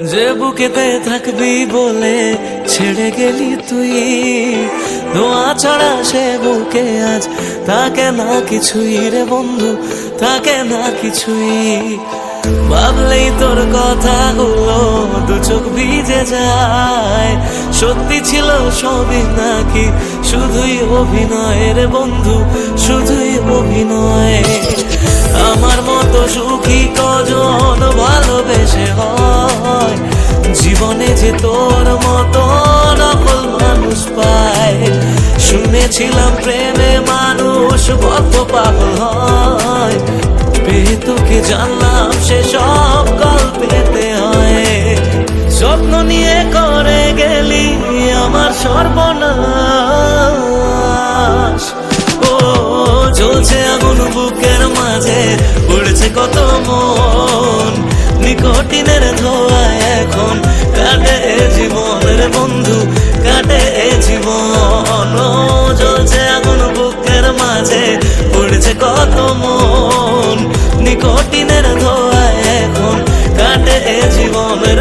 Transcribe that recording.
যে বুকেতে থাকবি বলে ছেড়ে গেলি তুই, ধোঁয়া ছাড়া সে বুকে আজ থাকে না কিছুই রে বন্ধু, থাকে না কিছুই। ভাবলেই তোর কথাগুলো দু চোখ ভিজে যায়, সত্যি ছিল সবই নাকি শুধুই অভিনয় রে বন্ধু, শুধুই অভিনয়। আমার মতো সুখী কজন ভালোবেসে হয়, জীবনে যে তোর মতো নকল মানুষ পায়। শুনেছিলাম প্রেমে মানুষ বদ্ধ পাগল হয়, পেয়ে তোকে জানলাম সে সব গল্পেতে হয়। স্বপ্ন নিয়ে করে গেলি আমার সর্বনাশ, ও জ্বলছে আগুন বুকের মাঝে, পড়েছে কত মন, নিকোটিনের ধোঁয়ায় এখন কাটে জীবনের বন্ধু, কাটে জীবন। ও জ্বলছে আগুন বুকের মাঝে, পড়েছে কত মন, নিকোটিনের ধোঁয়ায় এখন কাটে জীবনের